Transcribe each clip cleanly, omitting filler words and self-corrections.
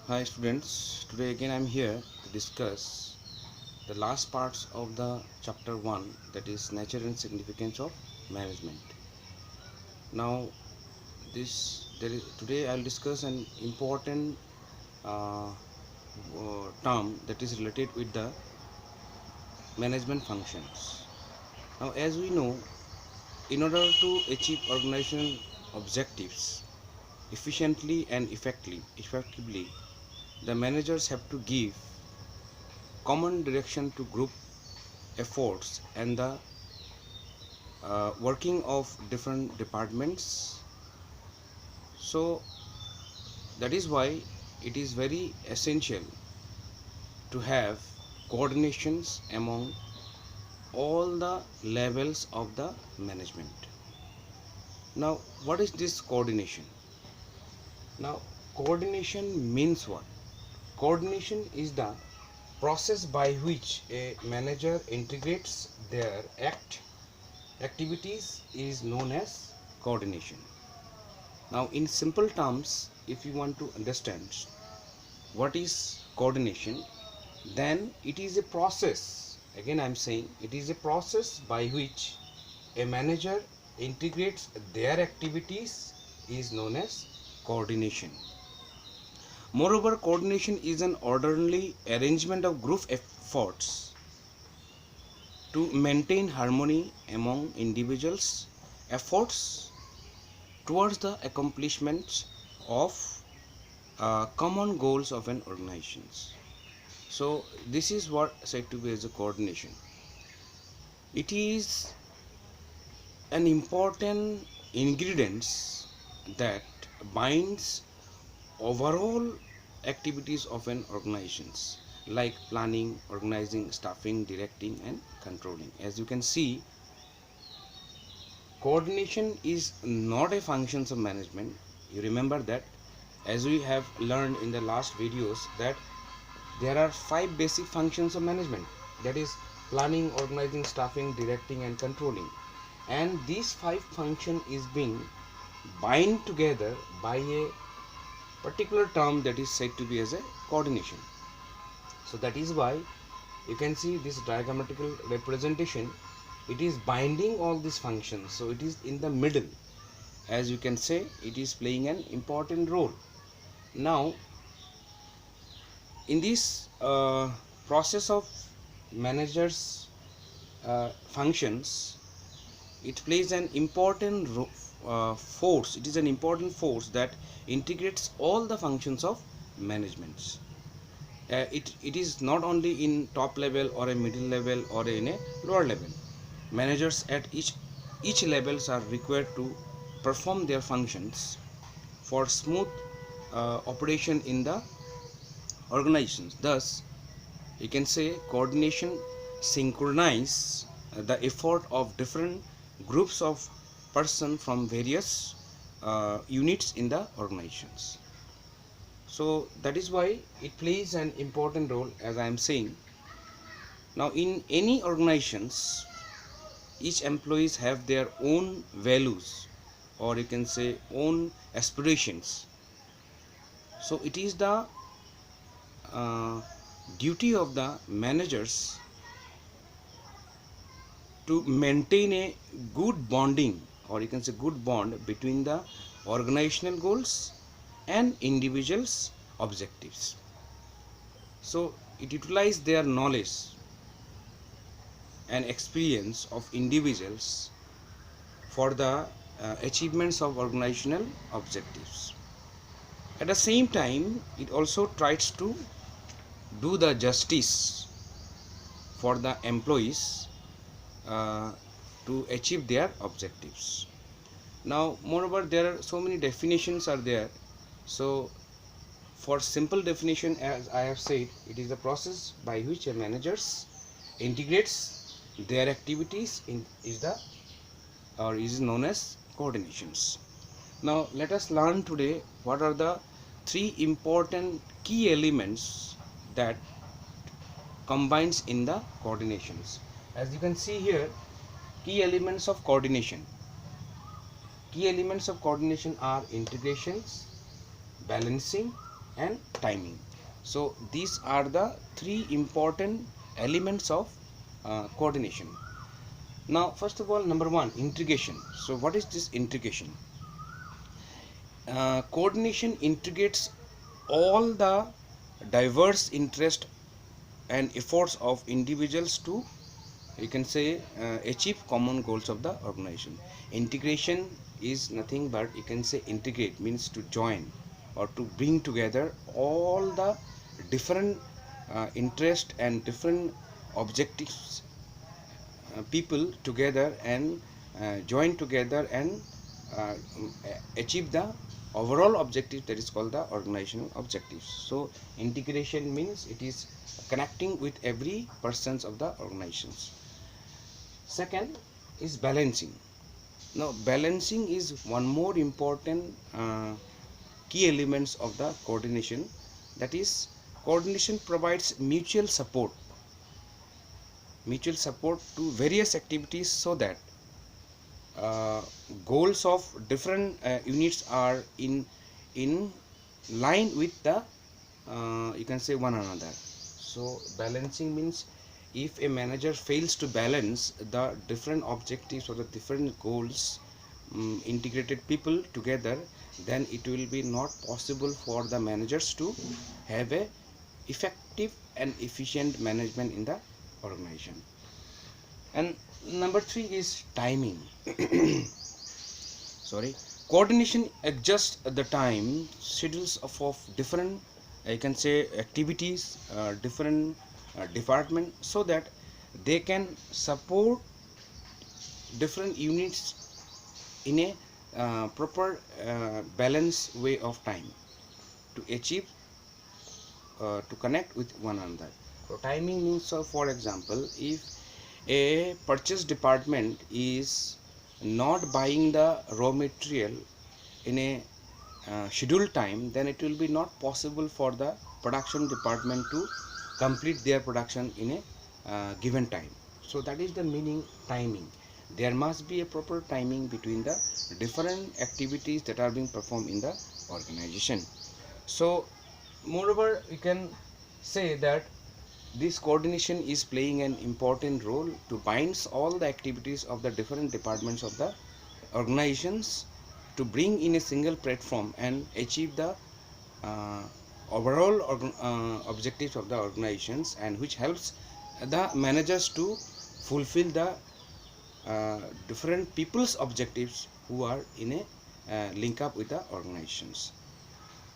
Hi students, today again I am here to discuss the last parts of the chapter 1, that is nature and significance of management. Now today I will discuss an important term that is related with the management functions. Now as we know, in order to achieve organizational objectives efficiently and effectively, the managers have to give common direction to group efforts and the working of different departments. So that is why it is very essential to have coordinations among all the levels of the management. Now what is this coordination? Now coordination means what? Coordination is the process by which a manager integrates their activities is known as coordination. Now in simple terms, if you want to understand what is coordination, then it is a process, again I am saying it is a process by which a manager integrates their activities is known as coordination. Moreover, coordination is an orderly arrangement of group efforts to maintain harmony among individuals' efforts towards the accomplishment of common goals of an organization. So this is what said to be as a coordination. It is an important ingredient that binds overall activities of an organization, like planning, organizing, staffing, directing and controlling. As you can see, coordination is not a function of management. You remember that, as we have learned in the last videos, that there are 5 basic functions of management, that is planning, organizing, staffing, directing and controlling, and these 5 function is being bind together by a particular term that is said to be as a coordination. So that is why you can see this diagrammatical representation, it is binding all these functions, so it is in the middle. As you can say, it is playing an important role. Now in this process of managers functions, it plays an important force. It is an important force that integrates all the functions of management. It is not only in top level or a middle level or in a lower level. Managers at each levels are required to perform their functions for smooth operation in the organizations. Thus you can say coordination synchronize the effort of different groups of person from various units in the organizations. So that is why it plays an important role, as I am saying. Now in any organizations, each employees have their own values, or you can say own aspirations. So it is the uh, duty of the managers to maintain a good bonding, or you can say good bond between the organizational goals and individuals objectives. So it utilizes their knowledge and experience of individuals for the achievements of organizational objectives. At the same time, it also tries to do the justice for the employees uh, to achieve their objectives. Now moreover, there are so many definitions are there. So for simple definition, as I have said, it is the process by which a managers integrates their activities in is known as coordinations. Now let us learn today what are the 3 important key elements that combines in the coordinations. As you can see here, key elements of coordination. Key elements of coordination are integrations, balancing, and timing. So these are the three important elements of coordination. Now first of all, number one, integration. So what is this integration? Coordination integrates all the diverse interest and efforts of individuals to, you can say, achieve common goals of the organization. Integration is nothing but, you can say, integrate means to join or to bring together all the different interest and different objectives, people together, and join together and achieve the overall objective, that is called the organizational objectives. So integration means it is connecting with every persons of the organizations. Second is balancing. Now balancing is one more important key elements of the coordination. That is, coordination provides mutual support to various activities, so that uh, goals of different units are in line with the, you can say, one another. So balancing means, if a manager fails to balance the different objectives or the different goals, integrated people together, then it will be not possible for the managers to have a effective and efficient management in the organization. And number three is timing. Sorry. Coordination adjusts the time schedules of different, I can say, activities, different department, so that they can support different units in a proper balanced way of time to achieve, to connect with one another. So timing means, so for example, if a purchase department is not buying the raw material in a scheduled time, then it will be not possible for the production department to complete their production in a given time. So that is the meaning timing. There must be a proper timing between the different activities that are being performed in the organization. So moreover, we can say that this coordination is playing an important role to bind all the activities of the different departments of the organizations to bring in a single platform and achieve the uh, overall objectives of the organizations, and which helps the managers to fulfill the different people's objectives who are in a link up with the organizations.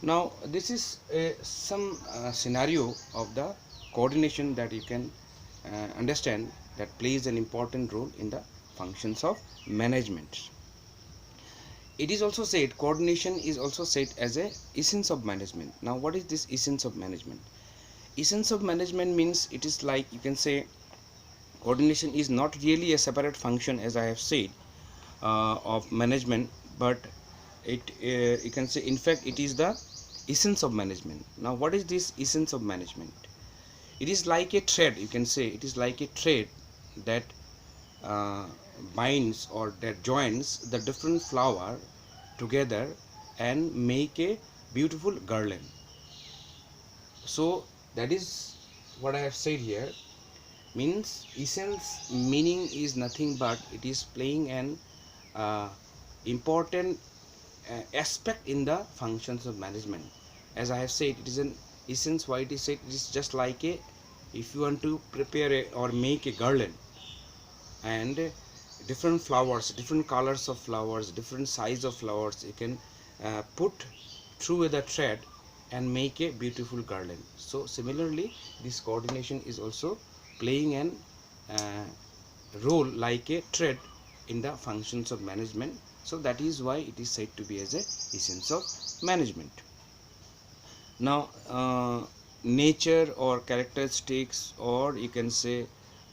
Now this is some scenario of the coordination that you can understand, that plays an important role in the functions of management. It is also said, coordination is also said as a essence of management. Now what is this essence of management? Essence of management means, it is like, you can say, coordination is not really a separate function, as I have said, of management, but it, you can say, in fact it is the essence of management. Now what is this essence of management? It is like a thread, you can say, it is like a thread that uh, binds or that joins the different flower together and make a beautiful garland. So that is what I have said here. Means essence meaning is nothing but it is playing an important aspect in the functions of management. As I have said, it is an essence. Why it is said? It is just like a, if you want to prepare a, or make a garland, and different flowers, different colors of flowers, different size of flowers, you can put through the thread and make a beautiful garland. So similarly, this coordination is also playing an uh, role like a thread in the functions of management. So that is why it is said to be as a essence of management. Now nature or characteristics, or you can say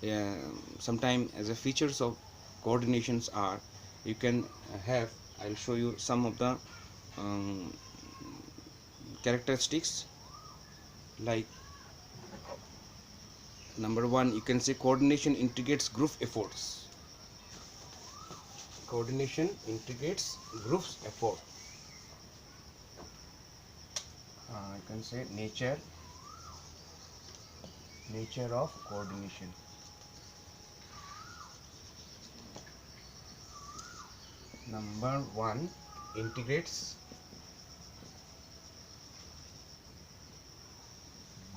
uh, sometime as a features of coordinations are, you can have, I'll show you some of the um, characteristics. Like number one, you can say, coordination integrates group efforts. Coordination integrates groups effort. I can say nature of coordination. Number one, integrates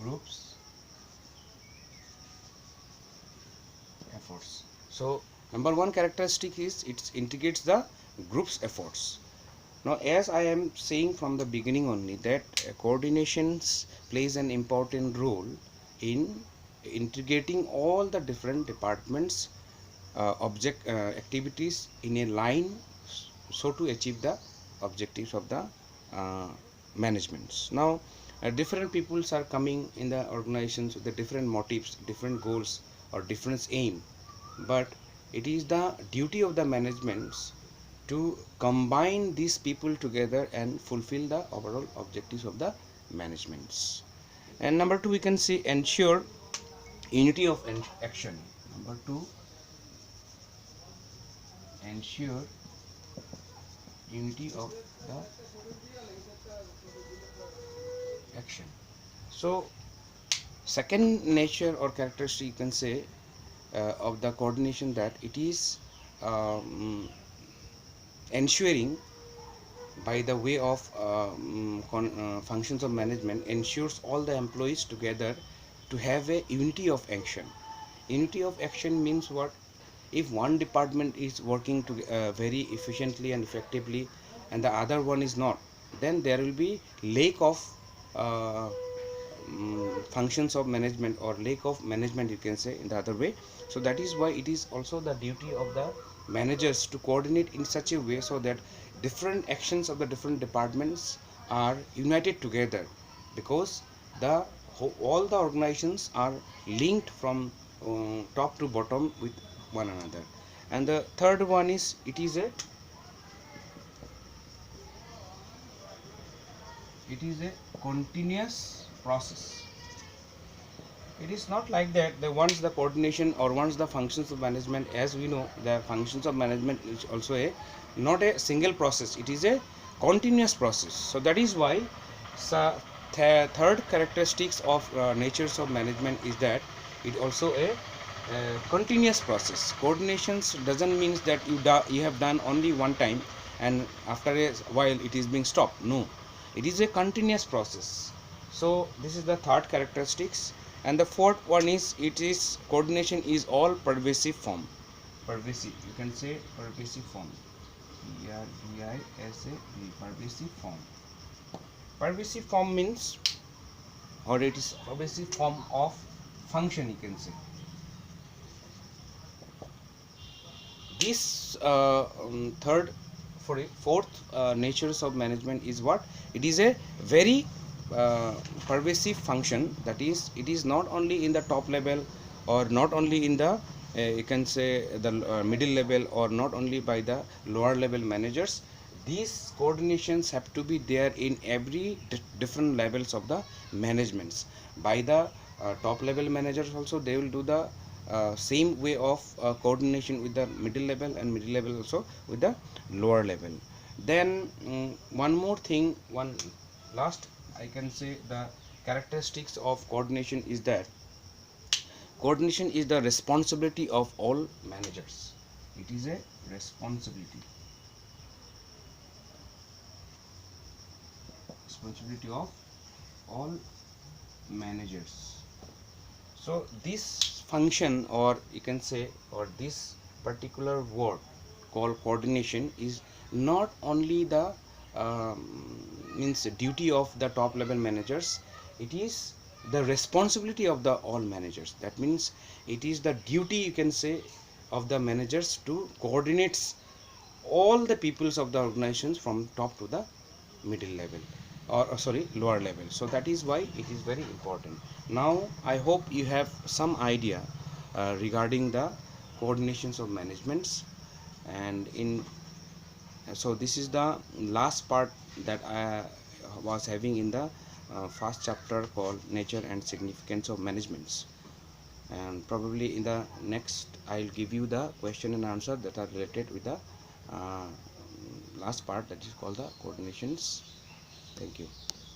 groups efforts. So number one characteristic is it integrates the group's efforts. Now, as I am saying from the beginning only that coordinations plays an important role in integrating all the different departments activities in a line, so to achieve the objectives of the uh, managements. Now different peoples are coming in the organizations with the different motives, different goals or different aim, but it is the duty of the managements to combine these people together and fulfill the overall objectives of the managements. And number two, we can see ensure unity of action. Number two, ensure unity of the action. So second nature or characteristic you can say of the coordination, that it is ensuring by the way of functions of management, ensures all the employees together to have a unity of action. Unity of action means what? If one department is working to very efficiently and effectively and the other one is not, then there will be lack of uh, functions of management or lack of management, you can say in the other way. So that is why it is also the duty of the managers to coordinate in such a way so that different actions of the different departments are united together, because the all the organizations are linked from top to bottom with one another. And the third one is it is a continuous process. It is not like that the once the coordination or once the functions of management, as we know the functions of management is also a not a single process, it is a continuous process. So that is why third characteristics of natures of management is that it also a continuous process. Coordinations doesn't mean that you have done only one time and after a while it is being stopped. No, it is a continuous process. So this is the third characteristics. And the fourth one is it is coordination is all pervasive form. Pervasive, you can say pervasive form. Pervasive, pervasive form. Pervasive form means, or it is pervasive form of function, you can say. This fourth natures of management is what? It is a very pervasive function. That is, it is not only in the top level or not only in the you can say the middle level or not only by the lower level managers. These coordinations have to be there in every different levels of the managements. By the top level managers also, they will do the same way of coordination with the middle level, and middle level also with the lower level. Then one more thing, one last, I can say the characteristics of coordination is that coordination is the responsibility of all managers. It is a responsibility of all managers. So this function, or you can say, or this particular word called coordination is not only the means duty of the top level managers, it is the responsibility of the all managers. That means it is the duty, you can say, of the managers to coordinate all the peoples of the organizations from top to the middle level, or sorry, lower level. So that is why it is very important. Now I hope you have some idea regarding the coordinations of managements. And in so this is the last part that I was having in the first chapter called nature and significance of managements. And probably in the next I'll give you the question and answer that are related with the uh, last part, that is called the coordinations. Thank you.